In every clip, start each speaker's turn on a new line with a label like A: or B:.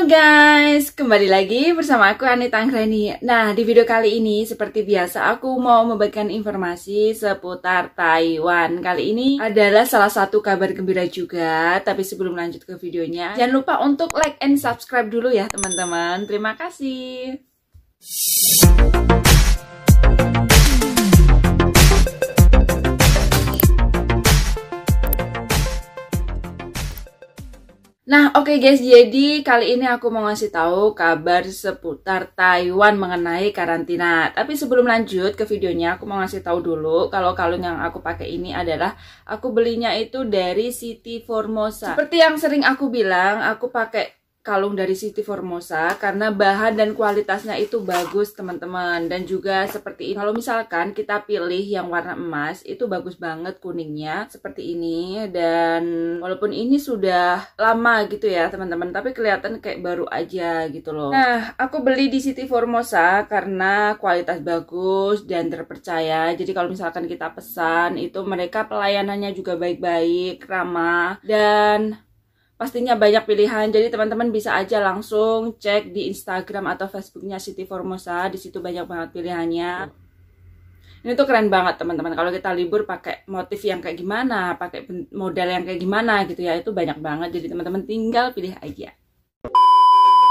A: Halo guys, kembali lagi bersama aku Anita Anggreni. Nah, di video kali ini seperti biasa aku mau membagikan informasi seputar Taiwan. Kali ini adalah salah satu kabar gembira juga. Tapi sebelum lanjut ke videonya, jangan lupa untuk like and subscribe dulu ya teman-teman. Terima kasih. Nah, oke guys, jadi kali ini aku mau ngasih tahu kabar seputar Taiwan mengenai karantina. Tapi sebelum lanjut ke videonya, aku mau ngasih tahu dulu kalau kalung yang aku pakai ini adalah aku belinya itu dari City Formosa. Seperti yang sering aku bilang, aku pakai kalung dari City Formosa karena bahan dan kualitasnya itu bagus teman-teman. Dan juga seperti ini, kalau misalkan kita pilih yang warna emas itu bagus banget kuningnya seperti ini. Dan walaupun ini sudah lama gitu ya teman-teman, tapi kelihatan kayak baru aja gitu loh. Nah, aku beli di City Formosa karena kualitas bagus dan terpercaya. Jadi kalau misalkan kita pesan itu mereka pelayanannya juga baik-baik, ramah, dan pastinya banyak pilihan. Jadi teman-teman bisa aja langsung cek di Instagram atau Facebooknya City Formosa. Di situ banyak banget pilihannya. Ini tuh keren banget teman-teman. Kalau kita libur pakai motif yang kayak gimana, pakai model yang kayak gimana gitu ya, itu banyak banget. Jadi teman-teman tinggal pilih aja.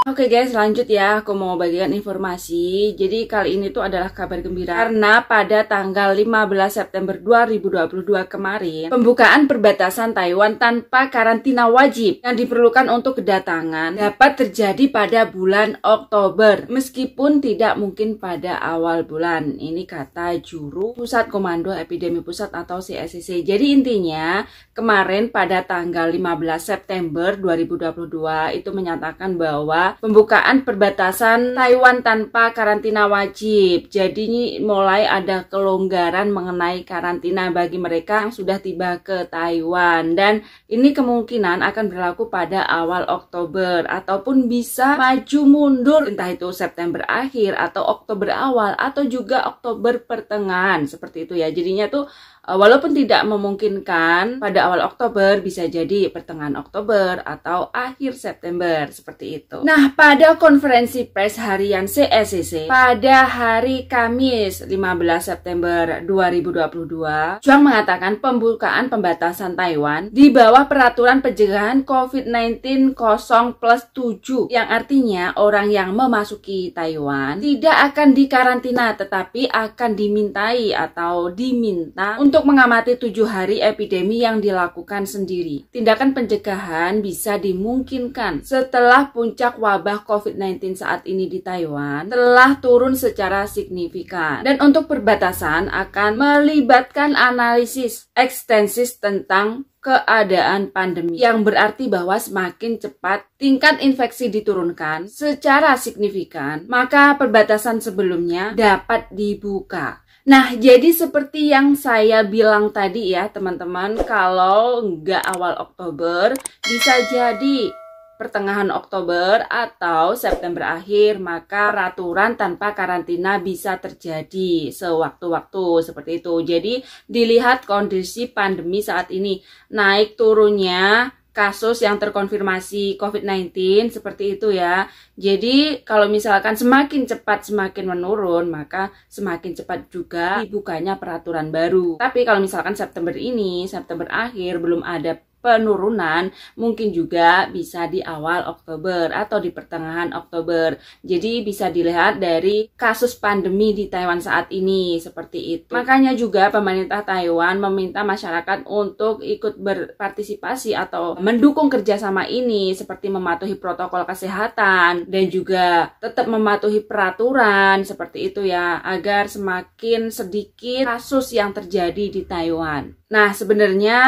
A: Oke guys, lanjut ya, aku mau bagikan informasi. Jadi kali ini tuh adalah kabar gembira karena pada tanggal 15 September 2022 kemarin, pembukaan perbatasan Taiwan tanpa karantina wajib yang diperlukan untuk kedatangan dapat terjadi pada bulan Oktober, meskipun tidak mungkin pada awal bulan. Ini kata juru Pusat Komando Epidemi Pusat atau CSCC. Jadi intinya kemarin pada tanggal 15 September 2022 itu menyatakan bahwa pembukaan perbatasan Taiwan tanpa karantina wajib. Jadi mulai ada kelonggaran mengenai karantina bagi mereka yang sudah tiba ke Taiwan. Dan ini kemungkinan akan berlaku pada awal Oktober ataupun bisa maju mundur, entah itu September akhir atau Oktober awal atau juga Oktober pertengahan, seperti itu ya. Jadinya tuh walaupun tidak memungkinkan pada awal Oktober, bisa jadi pertengahan Oktober atau akhir September, seperti itu. Nah, pada konferensi pers harian CSCC pada hari Kamis 15 September 2022, Zhuang mengatakan pembukaan pembatasan Taiwan di bawah peraturan pencegahan COVID-19 0+7, yang artinya orang yang memasuki Taiwan tidak akan dikarantina tetapi akan dimintai atau diminta untuk mengamati 7 hari epidemi yang dilakukan sendiri. Tindakan pencegahan bisa dimungkinkan setelah puncak wabah COVID-19 saat ini di Taiwan telah turun secara signifikan. Dan untuk perbatasan akan melibatkan analisis ekstensif tentang keadaan pandemi, yang berarti bahwa semakin cepat tingkat infeksi diturunkan secara signifikan, maka perbatasan sebelumnya dapat dibuka. Nah, jadi seperti yang saya bilang tadi ya teman-teman, kalau nggak awal Oktober, bisa jadi pertengahan Oktober atau September akhir, maka peraturan tanpa karantina bisa terjadi sewaktu-waktu seperti itu. Jadi dilihat kondisi pandemi saat ini, naik turunnya kasus yang terkonfirmasi COVID-19 seperti itu ya. Jadi kalau misalkan semakin cepat semakin menurun, maka semakin cepat juga dibukanya peraturan baru. Tapi kalau misalkan September ini, September akhir belum ada penurunan, mungkin juga bisa di awal Oktober atau di pertengahan Oktober. Jadi bisa dilihat dari kasus pandemi di Taiwan saat ini seperti itu. Makanya juga pemerintah Taiwan meminta masyarakat untuk ikut berpartisipasi atau mendukung kerjasama ini, seperti mematuhi protokol kesehatan dan juga tetap mematuhi peraturan seperti itu ya, agar semakin sedikit kasus yang terjadi di Taiwan. Nah, sebenarnya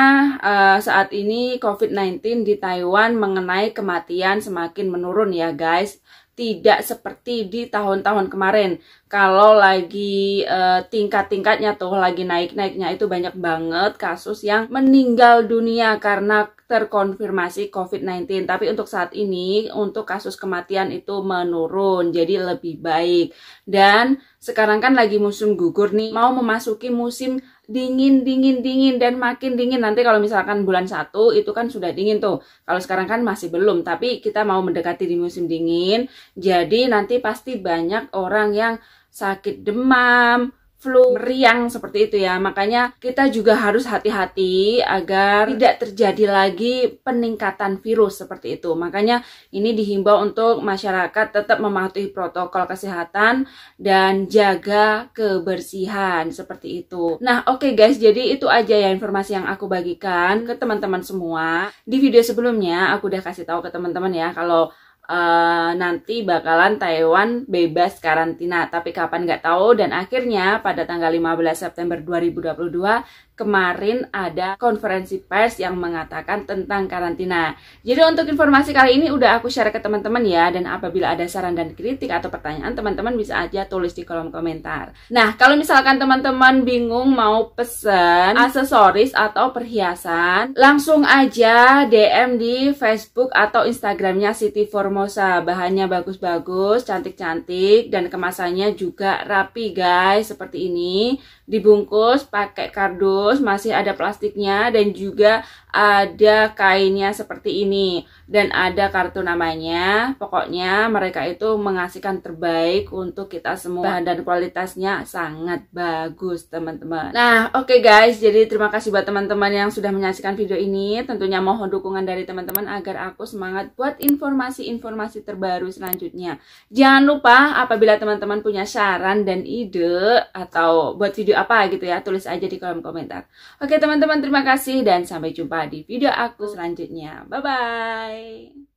A: saat ini COVID-19 di Taiwan mengenai kematian semakin menurun ya guys. Tidak seperti di tahun-tahun kemarin. Kalau lagi tingkat-tingkatnya tuh lagi naik-naiknya, itu banyak banget kasus yang meninggal dunia karena terkonfirmasi COVID-19. Tapi untuk saat ini, untuk kasus kematian itu menurun, jadi lebih baik. Dan sekarang kan lagi musim gugur nih, mau memasuki musim dingin dan makin dingin. Nanti kalau misalkan bulan 1 itu kan sudah dingin tuh. Kalau sekarang kan masih belum, tapi kita mau mendekati di musim dingin. Jadi nanti pasti banyak orang yang sakit demam, flu, meriang seperti itu ya. Makanya kita juga harus hati-hati agar tidak terjadi lagi peningkatan virus seperti itu. Makanya ini dihimbau untuk masyarakat tetap mematuhi protokol kesehatan dan jaga kebersihan seperti itu. Nah, oke guys, jadi itu aja ya informasi yang aku bagikan ke teman-teman semua. Di video sebelumnya aku udah kasih tahu ke teman-teman ya kalau nanti bakalan Taiwan bebas karantina, tapi kapan nggak tahu. Dan akhirnya pada tanggal 15 September 2022 kemarin ada konferensi pers yang mengatakan tentang karantina. Jadi untuk informasi kali ini udah aku share ke teman-teman ya, dan apabila ada saran dan kritik atau pertanyaan, teman-teman bisa aja tulis di kolom komentar. Nah, kalau misalkan teman-teman bingung mau pesen aksesoris atau perhiasan, langsung aja DM di Facebook atau Instagramnya Siti Formosa. Bahannya bagus-bagus, cantik-cantik, dan kemasannya juga rapi guys, seperti ini. Dibungkus pakai kardus, masih ada plastiknya, dan juga ada kainnya seperti ini, dan ada kartu namanya. Pokoknya mereka itu mengasihkan terbaik untuk kita semua, bahan dan kualitasnya sangat bagus teman-teman. Nah, oke guys, jadi terima kasih buat teman-teman yang sudah menyaksikan video ini. Tentunya mohon dukungan dari teman-teman agar aku semangat buat informasi-informasi terbaru selanjutnya. Jangan lupa apabila teman-teman punya saran dan ide atau buat video apa gitu ya, tulis aja di kolom komentar. Oke teman-teman, terima kasih dan sampai jumpa di video aku selanjutnya. Bye-bye.